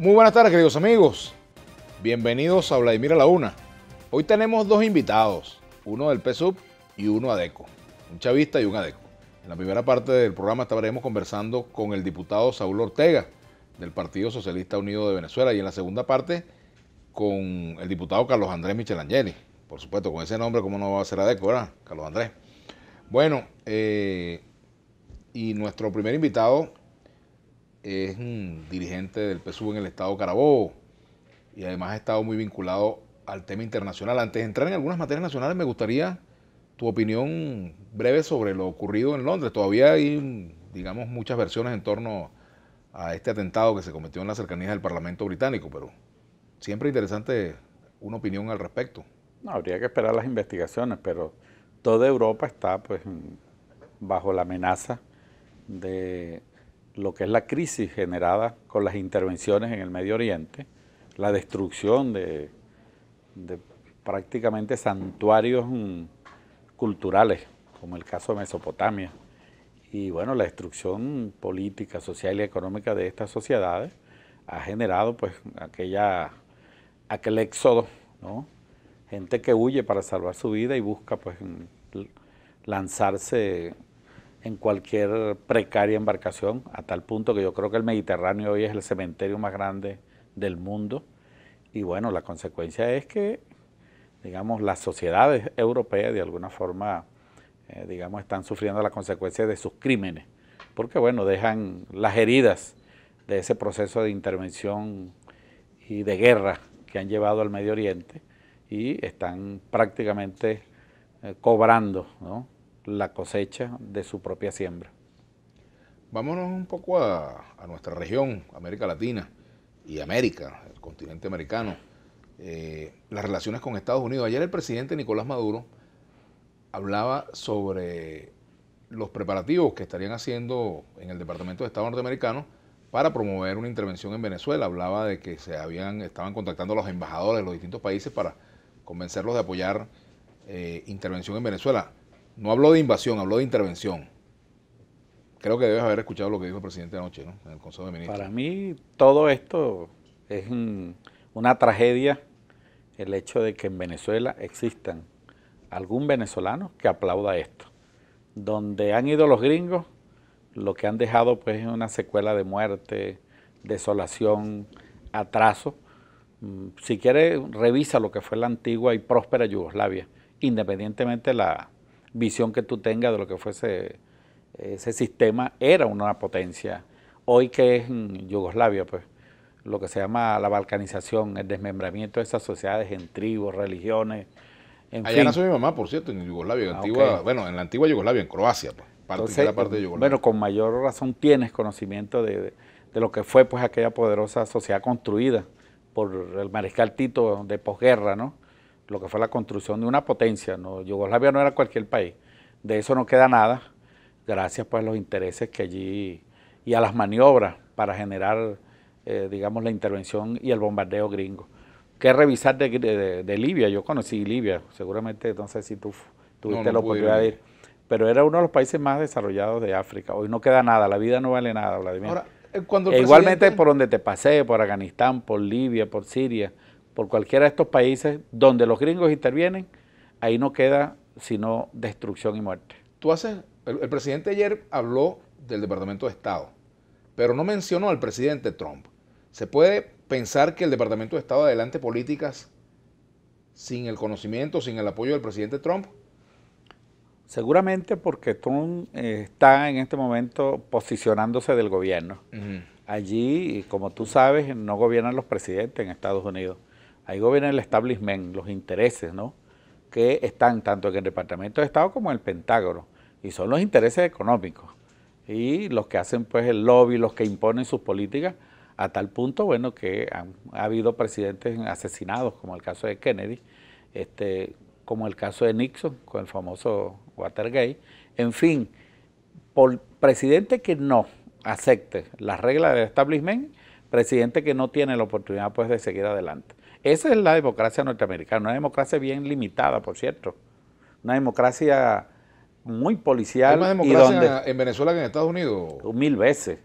Muy buenas tardes, queridos amigos. Bienvenidos a Vladimir a la Una. Hoy tenemos dos invitados, uno del PSUV y uno ADECO, un chavista y un ADECO. En la primera parte del programa estaremos conversando con el diputado Saúl Ortega, del Partido Socialista Unido de Venezuela, y en la segunda parte con el diputado Carlos Andrés Michelangeli. Por supuesto, con ese nombre, ¿cómo no va a ser ADECO, verdad? Carlos Andrés. Bueno, y nuestro primer invitado es un dirigente del PSUV en el estado Carabobo y además ha estado muy vinculado al tema internacional. Antes de entrar en algunas materias nacionales, me gustaría tu opinión breve sobre lo ocurrido en Londres. Todavía hay, digamos, muchas versiones en torno a este atentado que se cometió en las cercanías del Parlamento británico, pero siempre interesante una opinión al respecto. No, habría que esperar las investigaciones, pero toda Europa está pues bajo la amenaza de lo que es la crisis generada con las intervenciones en el Medio Oriente, la destrucción de prácticamente santuarios culturales, como el caso de Mesopotamia, y bueno, la destrucción política, social y económica de estas sociedades ha generado pues aquel éxodo, ¿no? Gente que huye para salvar su vida y busca pues lanzarse en cualquier precaria embarcación, a tal punto que yo creo que el Mediterráneo hoy es el cementerio más grande del mundo. Y bueno, la consecuencia es que, digamos, las sociedades europeas de alguna forma, digamos, están sufriendo las consecuencias de sus crímenes, porque bueno, dejan las heridas de ese proceso de intervención y de guerra que han llevado al Medio Oriente y están prácticamente cobrando, ¿no?, la cosecha de su propia siembra. Vámonos un poco a nuestra región, América Latina y América, el continente americano. Las relaciones con Estados Unidos. Ayer el presidente Nicolás Maduro hablaba sobre los preparativos que estarían haciendo en el Departamento de Estado norteamericano para promover una intervención en Venezuela. Hablaba de que estaban contactando a los embajadores de los distintos países para convencerlos de apoyar intervención en Venezuela. No habló de invasión, habló de intervención. Creo que debes haber escuchado lo que dijo el presidente anoche, ¿no?, en el Consejo de Ministros. Para mí todo esto es una tragedia, el hecho de que en Venezuela existan algún venezolano que aplauda esto. Donde han ido los gringos, lo que han dejado pues es una secuela de muerte, desolación, atraso. Si quieres, revisa lo que fue la antigua y próspera Yugoslavia, independientemente de la visión que tú tengas de lo que fue ese sistema, era una potencia. Hoy que es en Yugoslavia, pues lo que se llama la balcanización, el desmembramiento de esas sociedades en tribus, religiones, en Allá fin. nació mi mamá, por cierto, en Yugoslavia, en la antigua Yugoslavia, en Croacia, pues, Entonces, parte de Yugoslavia. bueno, con mayor razón tienes conocimiento de lo que fue pues aquella poderosa sociedad construida por el mariscal Tito de posguerra, ¿no? Lo que fue la construcción de una potencia, ¿no? Yugoslavia no era cualquier país, de eso no queda nada, gracias pues a los intereses que allí y a las maniobras para generar, digamos, la intervención y el bombardeo gringo. ¿Qué revisar de Libia? Yo conocí Libia, seguramente, no sé si tú tuviste la oportunidad de ir, pero era uno de los países más desarrollados de África. Hoy no queda nada, la vida no vale nada, Vladimir. Ahora, igualmente por donde te pasé, por Afganistán, por Libia, por Siria, por cualquiera de estos países donde los gringos intervienen, ahí no queda sino destrucción y muerte. El presidente ayer habló del Departamento de Estado, pero no mencionó al presidente Trump. ¿Se puede pensar que el Departamento de Estado adelante políticas sin el conocimiento, sin el apoyo del presidente Trump? Seguramente porque Trump está en este momento posicionándose del gobierno. Allí, como tú sabes, no gobiernan los presidentes en Estados Unidos. Ahí gobierna el establishment, los intereses, ¿no?, que están tanto en el Departamento de Estado como en el Pentágono. Y son los intereses económicos. Y los que hacen pues el lobby, los que imponen sus políticas, a tal punto, bueno, que ha habido presidentes asesinados, como el caso de Kennedy, como el caso de Nixon, con el famoso Watergate. En fin, por presidente que no acepte las reglas del establishment, presidente que no tiene la oportunidad pues de seguir adelante. Esa es la democracia norteamericana, una democracia bien limitada, por cierto, una democracia muy policial. ¿Hay más democracia en Venezuela que en Estados Unidos? 1000 veces.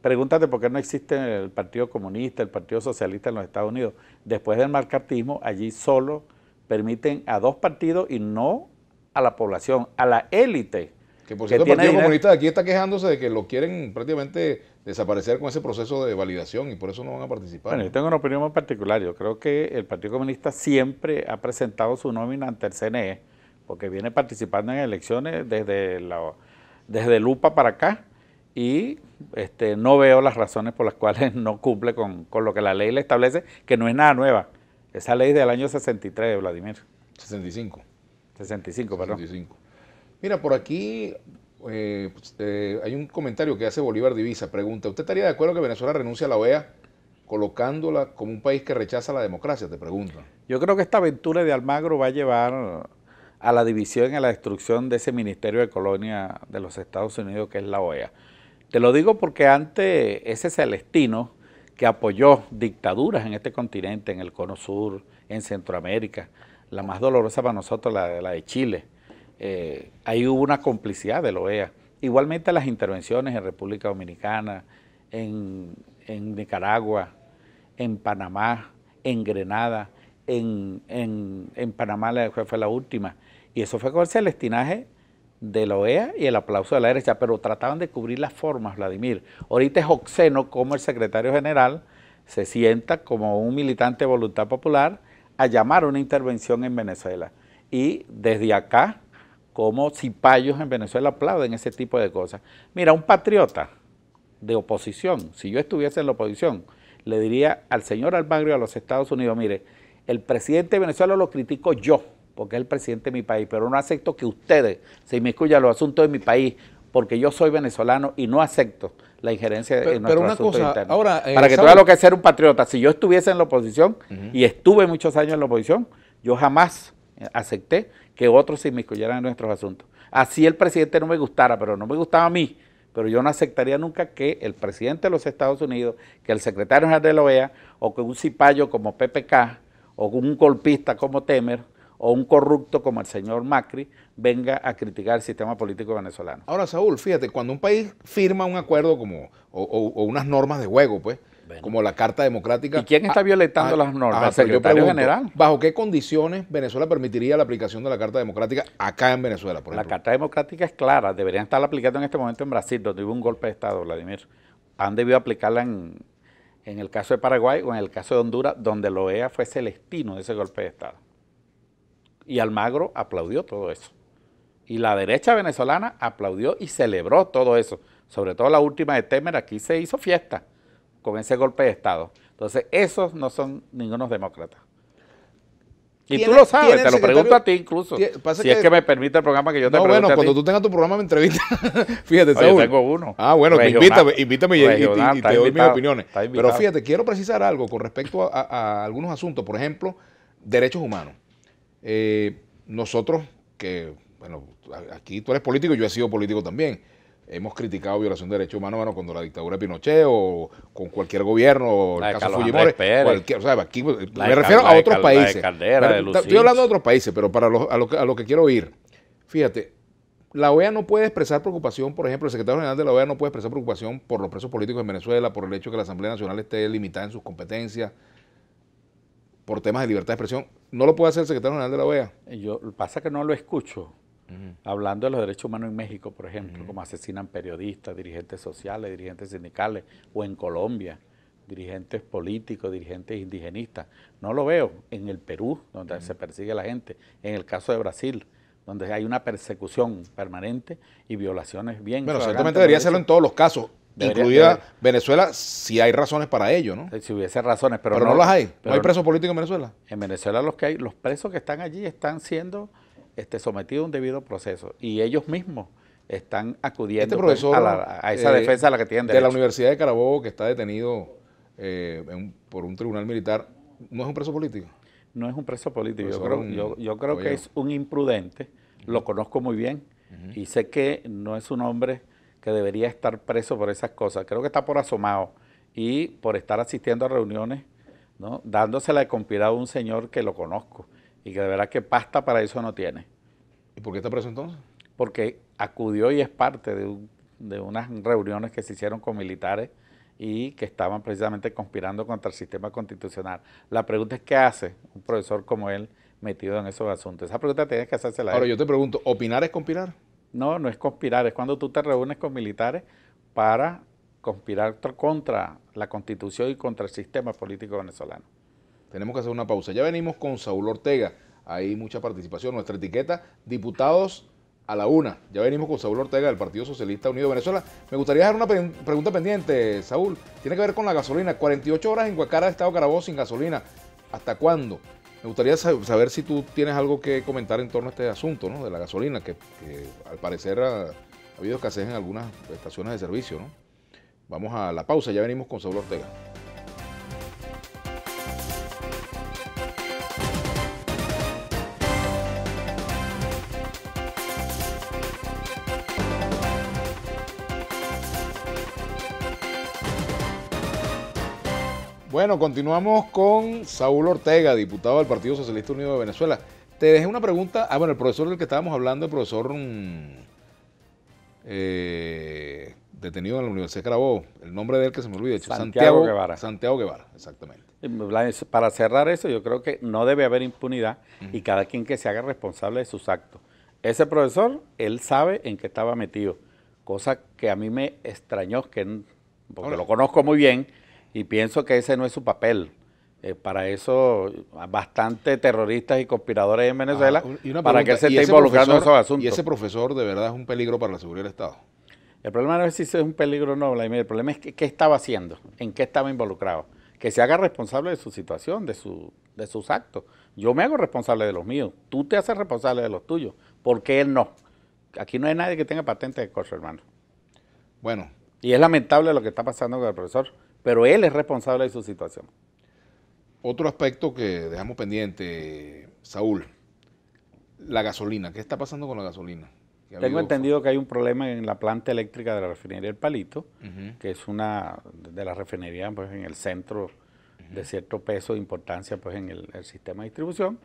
Pregúntate por qué no existe el Partido Comunista, el Partido Socialista en los Estados Unidos. Después del macartismo, allí solo permiten a 2 partidos y no a la población, a la élite. Que por cierto, el Partido Comunista de aquí está quejándose de que lo quieren prácticamente desaparecer con ese proceso de validación y por eso no van a participar. Bueno, yo tengo una opinión muy particular. Yo creo que el Partido Comunista siempre ha presentado su nómina ante el CNE, porque viene participando en elecciones desde el UPA para acá, y no veo las razones por las cuales no cumple con lo que la ley le establece, que no es nada nueva. Esa ley del año 63, Vladimir. 65. 65, perdón. 65. Mira, por aquí hay un comentario que hace Bolívar Divisa. Pregunta, ¿usted estaría de acuerdo que Venezuela renuncie a la OEA colocándola como un país que rechaza la democracia? Te pregunto. Yo creo que esta aventura de Almagro va a llevar a la división y a la destrucción de ese Ministerio de Colonia de los Estados Unidos que es la OEA. Te lo digo porque antes ese Celestino, que apoyó dictaduras en este continente, en el Cono Sur, en Centroamérica, la más dolorosa para nosotros, la de Chile, ahí hubo una complicidad de la OEA. Igualmente las intervenciones en República Dominicana, en Nicaragua, en Panamá, en Grenada, en Panamá fue la última, y eso fue con el celestinaje de la OEA y el aplauso de la derecha, pero trataban de cubrir las formas, Vladimir. Ahorita es obsceno como el secretario general se sienta como un militante de Voluntad Popular a llamar a una intervención en Venezuela. Y desde acá, como cipayos en Venezuela aplauden ese tipo de cosas. Mira, un patriota de oposición, si yo estuviese en la oposición, le diría al señor Almagro y a los Estados Unidos, mire, el presidente de Venezuela lo critico yo, porque es el presidente de mi país, pero no acepto que ustedes se inmiscuyan en los asuntos de mi país, porque yo soy venezolano y no acepto la injerencia en nuestros asuntos internos. Ahora, para que tú veas lo que es ser un patriota. Si yo estuviese en la oposición, y estuve muchos años en la oposición, yo jamás acepté que otros se inmiscuyeran en nuestros asuntos. Así el presidente no me gustara, pero no me gustaba a mí, pero yo no aceptaría nunca que el presidente de los Estados Unidos, que el secretario general de la OEA, o que un cipayo como PPK, o un golpista como Temer, o un corrupto como el señor Macri, venga a criticar el sistema político venezolano. Ahora, Saúl, fíjate, cuando un país firma un acuerdo o unas normas de juego, pues, bueno, como la Carta Democrática... ¿Y quién está violentando las normas? ¿El secretario general? ¿Bajo qué condiciones Venezuela permitiría la aplicación de la Carta Democrática acá en Venezuela, por ejemplo? La Carta Democrática es clara, deberían estarla aplicando en este momento en Brasil, donde hubo un golpe de Estado, Vladimir. Han debido aplicarla en el caso de Paraguay o en el caso de Honduras, donde la OEA fue celestino de ese golpe de Estado. Y Almagro aplaudió todo eso. Y la derecha venezolana aplaudió y celebró todo eso. Sobre todo la última de Temer, aquí se hizo fiesta con ese golpe de Estado. Entonces, esos no son ningunos demócratas. Y tú lo sabes, te lo pregunto a ti incluso, si es que me permite el programa que yo te pregunte. Bueno, cuando tú tengas tu programa me entrevistas. Fíjate, Saúl. Yo tengo uno. Ah, bueno, invítame y te doy mis opiniones. Pero fíjate, quiero precisar algo con respecto a algunos asuntos. Por ejemplo, derechos humanos. Nosotros, que, bueno, aquí tú eres político y yo he sido político también, hemos criticado violación de derechos humanos, bueno, cuando la dictadura de Pinochet o con cualquier gobierno, o el caso Fujimori, cualquier, o sea, aquí me refiero a otros países. Estoy hablando de otros países, pero para a lo que quiero ir, fíjate, la OEA no puede expresar preocupación, por ejemplo, el secretario general de la OEA no puede expresar preocupación por los presos políticos en Venezuela, por el hecho de que la Asamblea Nacional esté limitada en sus competencias, por temas de libertad de expresión. ¿No lo puede hacer el secretario general de la OEA? Pasa que no lo escucho. Hablando de los derechos humanos en México, por ejemplo, como asesinan periodistas, dirigentes sociales, dirigentes sindicales, o en Colombia, dirigentes políticos, dirigentes indigenistas. No lo veo en el Perú, donde se persigue a la gente, en el caso de Brasil, donde hay una persecución permanente y violaciones bien. Bueno, ciertamente debería hacerlo en todos los casos, incluida Venezuela, si hay razones para ello, ¿no? Si hubiese razones, pero no las hay. ¿No hay presos políticos en Venezuela? En Venezuela los presos que están allí están siendo sometidos a un debido proceso y ellos mismos están acudiendo a esa defensa a la que tienen derecho. De la Universidad de Carabobo, que está detenido por un tribunal militar, ¿no es un preso político? No es un preso político, yo creo que es un imprudente, lo conozco muy bien y sé que no es un hombre que debería estar preso por esas cosas. Creo que está por asomado y por estar asistiendo a reuniones, ¿no? Dándosela de conspirado a un señor que lo conozco y que de verdad que pasta para eso no tiene. ¿Y por qué está preso entonces? Porque acudió y es parte de de unas reuniones que se hicieron con militares y que estaban precisamente conspirando contra el sistema constitucional. La pregunta es, ¿qué hace un profesor como él metido en esos asuntos? Esa pregunta tienes que hacérsela a él. Ahora yo te pregunto, ¿opinar es conspirar? No, no es conspirar, es cuando tú te reúnes con militares para conspirar contra la Constitución y contra el sistema político venezolano. Tenemos que hacer una pausa. Ya venimos con Saúl Ortega. Hay mucha participación. Nuestra etiqueta, diputados a la una. Ya venimos con Saúl Ortega del Partido Socialista Unido de Venezuela. Me gustaría dejar una pregunta pendiente, Saúl. Tiene que ver con la gasolina. 48 horas en Guacara, Estado Carabobo, sin gasolina. ¿Hasta cuándo? Me gustaría saber si tú tienes algo que comentar en torno a este asunto, ¿no? De la gasolina, que al parecer ha habido escasez en algunas estaciones de servicio, ¿no? Vamos a la pausa. Ya venimos con Saúl Ortega. Bueno, continuamos con Saúl Ortega, diputado del Partido Socialista Unido de Venezuela. Te dejé una pregunta. Bueno, el profesor del que estábamos hablando, el profesor detenido en la Universidad de Carabobo, el nombre de él que se me olvida, Santiago Guevara. Santiago Guevara, exactamente. Para cerrar eso, yo creo que no debe haber impunidad y cada quien que se haga responsable de sus actos. Ese profesor, él sabe en qué estaba metido, cosa que a mí me extrañó, porque lo conozco muy bien, y pienso que ese no es su papel. Para eso, bastante terroristas y conspiradores en Venezuela, para que él se esté involucrando en esos asuntos. Y ese profesor de verdad es un peligro para la seguridad del Estado. El problema no es si es un peligro o no, Vladimir, el problema es qué estaba haciendo, en qué estaba involucrado. Que se haga responsable de su situación, de sus actos. Yo me hago responsable de los míos, tú te haces responsable de los tuyos. ¿Por qué él no? Aquí no hay nadie que tenga patente de corso, hermano. Bueno. Y es lamentable lo que está pasando con el profesor, pero él es responsable de su situación. Otro aspecto que dejamos pendiente, Saúl, la gasolina. ¿Qué está pasando con la gasolina? Tengo entendido que hay un problema en la planta eléctrica de la refinería El Palito, que es una de las refinerías pues, en el centro de cierto peso de importancia pues, en el sistema de distribución,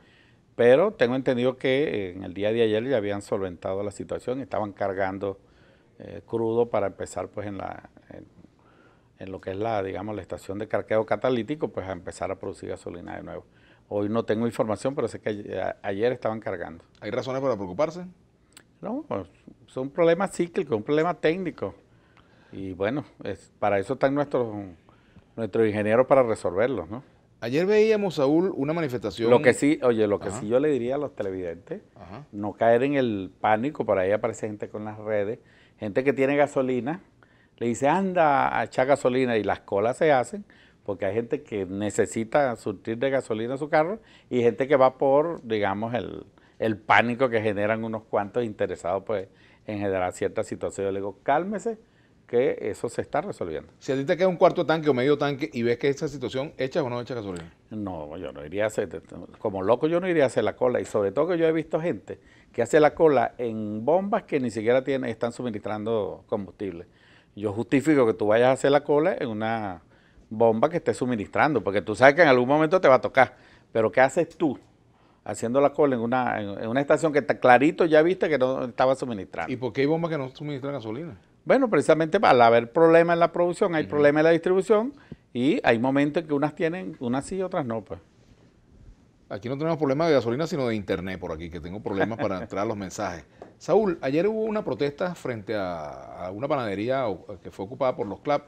pero tengo entendido que en el día de ayer ya habían solventado la situación, estaban cargando crudo para empezar pues, en lo que es la estación de cargueo catalítico, pues a empezar a producir gasolina de nuevo. Hoy no tengo información, pero sé que ayer estaban cargando. ¿Hay razones para preocuparse? No, es un problema cíclico, un problema técnico. Y bueno, para eso están nuestros ingenieros para resolverlo, ¿no? Ayer veíamos, Saúl, una manifestación. Lo que sí, sí yo le diría a los televidentes, no caer en el pánico, por ahí aparece gente con las redes, gente que tiene gasolina, le dice, anda a echar gasolina y las colas se hacen, porque hay gente que necesita surtir de gasolina su carro y gente que va por, digamos, el pánico que generan unos cuantos interesados pues, en generar ciertas situaciones. Yo le digo, cálmese, que eso se está resolviendo. Si a ti te queda un cuarto tanque o medio tanque y ves que esa situación, ¿echas o no echas gasolina? No, yo no iría a hacer, como loco yo no iría a hacer la cola, y sobre todo que yo he visto gente que hace la cola en bombas que ni siquiera están suministrando combustible. Yo justifico que tú vayas a hacer la cola en una bomba que esté suministrando, porque tú sabes que en algún momento te va a tocar, pero ¿qué haces tú haciendo la cola en una estación que está clarito ya viste que no estaba suministrando? ¿Y por qué hay bombas que no suministran gasolina? Bueno, precisamente al haber problemas en la producción, hay problemas en la distribución y hay momentos en que unas tienen, unas sí y otras no, pues. Aquí no tenemos problemas de gasolina, sino de internet por aquí, que tengo problemas para entrar a los mensajes. Saúl, ayer hubo una protesta frente a una panadería que fue ocupada por los CLAP,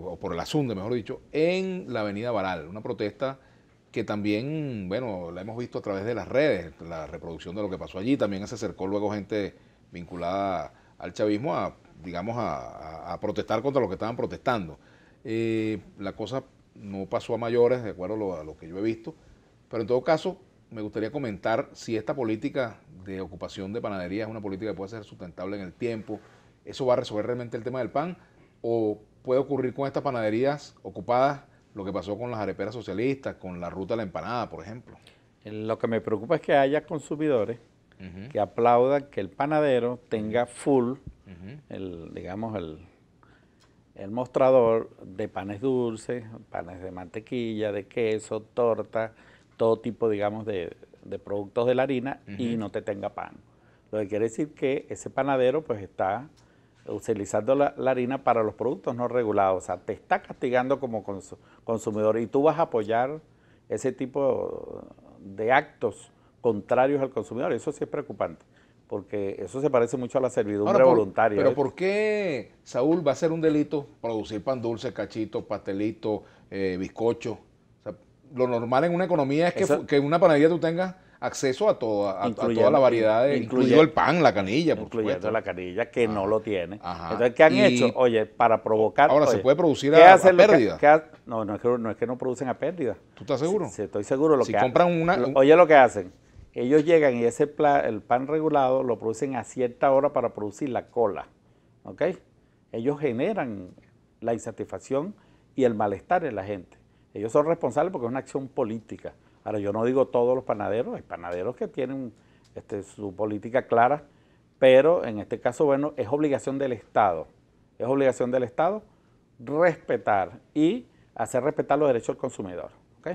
o por el Asunde, mejor dicho, en la avenida Baral. Una protesta que también, bueno, la hemos visto a través de las redes, la reproducción de lo que pasó allí. También se acercó luego gente vinculada al chavismo a protestar contra lo que estaban protestando. La cosa no pasó a mayores, de acuerdo a lo que yo he visto, pero en todo caso me gustaría comentar si esta política de ocupación de panadería es una política que puede ser sustentable en el tiempo. ¿Eso va a resolver realmente el tema del pan? ¿O puede ocurrir con estas panaderías ocupadas lo que pasó con las areperas socialistas, con la ruta de la empanada, por ejemplo? Lo que me preocupa es que haya consumidores que aplaudan que el panadero tenga full el mostrador de panes dulces, panes de mantequilla, de queso, torta, todo tipo, digamos, de productos de la harina y no te tenga pan. Lo que quiere decir que ese panadero pues está utilizando la harina para los productos no regulados. O sea, te está castigando como consumidor y tú vas a apoyar ese tipo de actos contrarios al consumidor. Eso sí es preocupante, porque eso se parece mucho a la servidumbre voluntaria. Pero ¿por qué, Saúl, va a ser un delito producir pan dulce, cachito, pastelito, bizcocho? O sea, lo normal en una economía es que en una panadería tú tengas acceso a toda la variedad, incluido el pan, la canilla, por incluyendo supuesto. la canilla, que no lo tiene. Ajá. Entonces, ¿qué han hecho? Oye, para provocar... Ahora, oye, ¿se puede producir a pérdida? No es que no producen a pérdida. ¿Tú estás seguro? Sí, estoy seguro. Si compran oye lo que hacen. Ellos llegan y el pan regulado lo producen a cierta hora para producir la cola. ¿Ok? Ellos generan la insatisfacción y el malestar en la gente. Ellos son responsables porque es una acción política. Ahora, yo no digo todos los panaderos, hay panaderos que tienen su política clara, pero en este caso, bueno, es obligación del Estado respetar y hacer respetar los derechos del consumidor, ¿ok?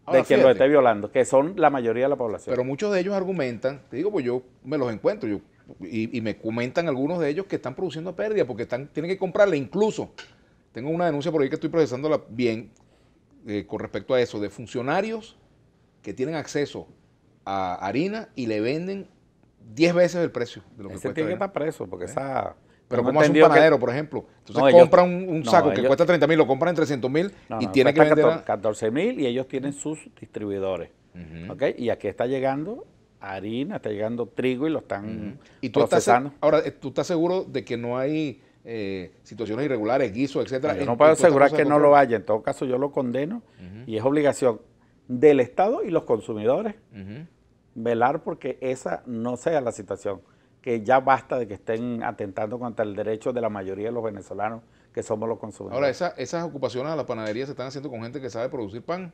Ahora, de quien lo esté violando, que son la mayoría de la población. Pero muchos de ellos argumentan, te digo, pues yo me los encuentro, y me comentan algunos de ellos que están produciendo pérdida porque tienen que comprarle. Incluso tengo una denuncia por ahí que estoy procesándola bien con respecto a eso, de funcionarios que tienen acceso a harina y le venden 10 veces el precio de lo que cuesta. Ese tiene que estar preso, porque esa... Pero como hace un panadero, por ejemplo. Entonces compra un saco que cuesta 30,000, lo compran en 300,000 y tiene que vender 14,000 y ellos tienen sus distribuidores. ¿Okay? Y aquí está llegando harina, está llegando trigo y lo están procesando. Ahora, ¿tú estás seguro de que no hay situaciones irregulares, guisos, etcétera? Yo no puedo asegurar que no lo haya. En todo caso, yo lo condeno y es obligación del Estado y los consumidores velar porque esa no sea la situación, que ya basta de que estén atentando contra el derecho de la mayoría de los venezolanos que somos los consumidores. Ahora, esas ocupaciones a la panadería se están haciendo con gente que sabe producir pan.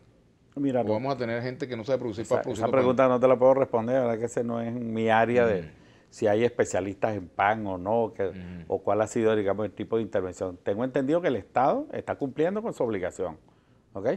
Mira, ¿O vamos a tener gente que no sabe producir pan? Esa pregunta no te la puedo responder, la verdad que ese no es mi área de si hay especialistas en pan o no, o cuál ha sido, digamos, el tipo de intervención. Tengo entendido que el Estado está cumpliendo con su obligación, ¿ok?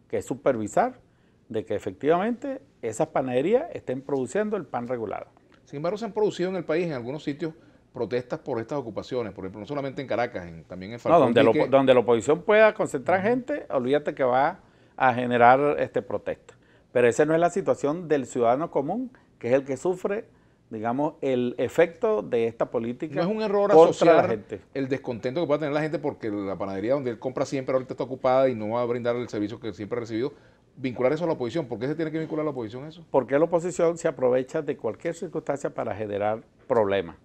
Que es supervisar de que efectivamente esas panaderías estén produciendo el pan regulado. Sin embargo, se han producido en el país, en algunos sitios, protestas por estas ocupaciones. Por ejemplo, no solamente en Caracas, también en Falcón. No, donde la oposición pueda concentrar gente, olvídate que va a generar protestas. Pero esa no es la situación del ciudadano común, que es el que sufre, digamos, el efecto de esta política. No es un error asociar el descontento que pueda tener la gente porque la panadería donde él compra siempre ahorita está ocupada y no va a brindar el servicio que siempre ha recibido. Vincular eso a la oposición. ¿Por qué se tiene que vincular a la oposición eso? Porque la oposición se aprovecha de cualquier circunstancia para generar problemas,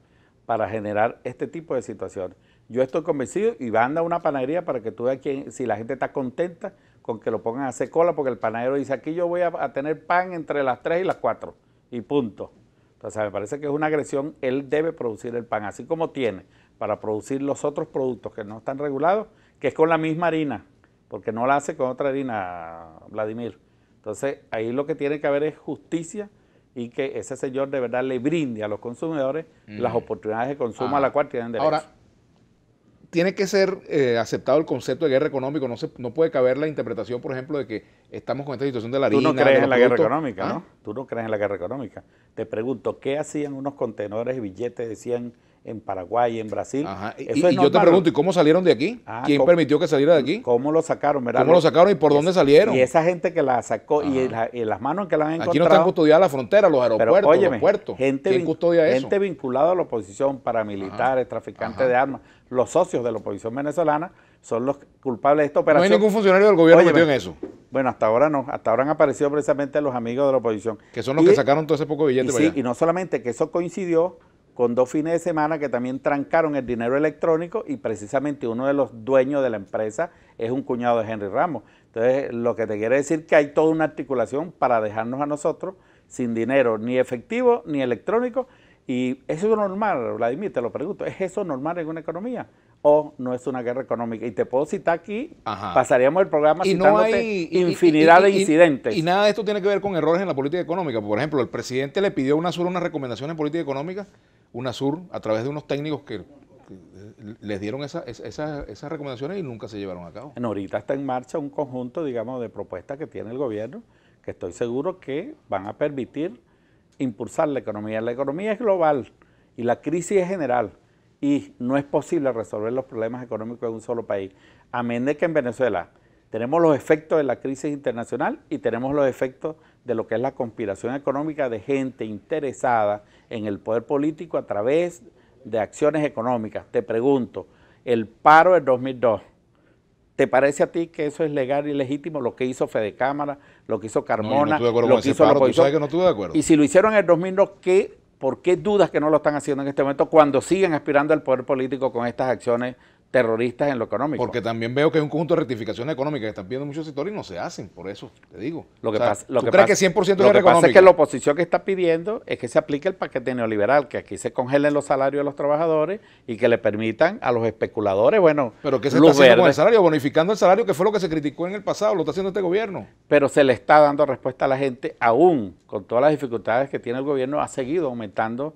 para generar este tipo de situaciones. Yo estoy convencido y anda a una panadería para que tú veas si la gente está contenta con que lo pongan a hacer cola, porque el panadero dice, aquí yo voy a tener pan entre las 3 y las 4 y punto. Entonces me parece que es una agresión. Él debe producir el pan, así como tiene para producir los otros productos que no están regulados, que es con la misma harina, porque no la hace con otra harina, Vladimir. Entonces, ahí lo que tiene que haber es justicia y que ese señor de verdad le brinde a los consumidores las oportunidades de consumo a las cuales tienen derecho. Ahora, tiene que ser aceptado el concepto de guerra económica. No puede caber la interpretación, por ejemplo, de que estamos con esta situación de la harina. Tú no crees en la guerra económica, ¿no? Tú no crees en la guerra económica. Te pregunto, ¿qué hacían unos contenedores y billetes de 100 en Paraguay, en Brasil? Ajá. Y yo te pregunto, ¿y cómo salieron de aquí? ¿Quién permitió que saliera de aquí? ¿Cómo lo sacaron? ¿Verdad? ¿Cómo lo sacaron y por dónde salieron? Y esa gente que la sacó y las manos en que la han encontrado. Aquí no están custodiadas las fronteras, los aeropuertos, óyeme, los puertos. ¿Quién custodia eso? Gente vinculada a la oposición, paramilitares, traficantes de armas, los socios de la oposición venezolana son los culpables de esta operación. No hay ningún funcionario del gobierno metido en eso. Bueno, hasta ahora no. Hasta ahora han aparecido precisamente los amigos de la oposición. Que son los que sacaron todo ese poco billete para allá. Y no solamente que eso coincidió con 2 fines de semana que también trancaron el dinero electrónico y precisamente uno de los dueños de la empresa es un cuñado de Henry Ramos. Entonces, lo que te quiere decir que hay toda una articulación para dejarnos a nosotros sin dinero ni efectivo ni electrónico. Y eso es normal, Vladimir, te lo pregunto, ¿es eso normal en una economía? ¿O no es una guerra económica? Y te puedo citar aquí, pasaríamos el programa citándote infinidad de incidentes. Y nada de esto tiene que ver con errores en la política económica. Por ejemplo, el presidente le pidió a UNASUR unas recomendaciones en política económica, UNASUR, a través de unos técnicos que les dieron esas recomendaciones y nunca se llevaron a cabo. Bueno, ahorita está en marcha un conjunto, digamos, de propuestas que tiene el gobierno, que estoy seguro que van a permitir impulsar la economía. La economía es global y la crisis es general. y no es posible resolver los problemas económicos de un solo país. A menos de que en Venezuela tenemos los efectos de la crisis internacional y tenemos los efectos de lo que es la conspiración económica de gente interesada en el poder político a través de acciones económicas. Te pregunto, el paro del 2002, ¿te parece a ti que eso es legal y legítimo? Lo que hizo Fedecámara, lo que hizo Carmona, lo que hizo la oposición. ¿Tú sabes que no estuve de acuerdo? Y si lo hicieron en el 2002, ¿por qué dudas que no lo están haciendo en este momento cuando siguen aspirando al poder político con estas acciones terroristas en lo económico? Porque también veo que hay un conjunto de rectificaciones económicas que están pidiendo muchos sectores y no se hacen, por eso te digo. Lo que pasa, ¿tú crees que 100% es económico? Lo que pasa es que la oposición que está pidiendo es que se aplique el paquete neoliberal, que aquí se congelen los salarios de los trabajadores y que le permitan a los especuladores, bueno, ¿pero qué se está haciendo con el salario? Bonificando el salario, que fue lo que se criticó en el pasado, lo está haciendo este gobierno. Pero se le está dando respuesta a la gente, aún con todas las dificultades que tiene el gobierno, ha seguido aumentando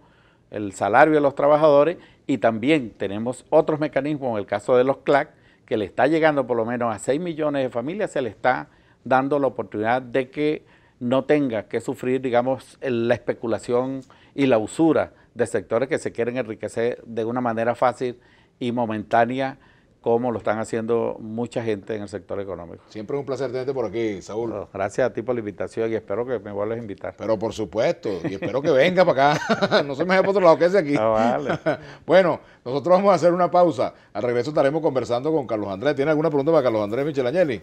el salario de los trabajadores y también tenemos otros mecanismos, en el caso de los CLAC, que le está llegando por lo menos a 6 millones de familias, se le está dando la oportunidad de que no tenga que sufrir, digamos, la especulación y la usura de sectores que se quieren enriquecer de una manera fácil y momentánea, como lo están haciendo mucha gente en el sector económico. Siempre es un placer tenerte por aquí, Saúl. Bueno, gracias a ti por la invitación y espero que me vuelvas a invitar. Pero por supuesto, y espero que venga para acá. No se me vaya por otro lado, que es de aquí. No, vale. Bueno, nosotros vamos a hacer una pausa. Al regreso estaremos conversando con Carlos Andrés. ¿Tiene alguna pregunta para Carlos Andrés Michelangeli?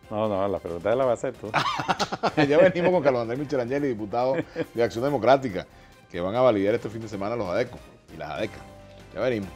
No, la pregunta la vas a hacer tú. Ya venimos con Carlos Andrés Michelangeli, diputado de Acción Democrática, que van a validar este fin de semana los ADECO y las ADECA. Ya venimos.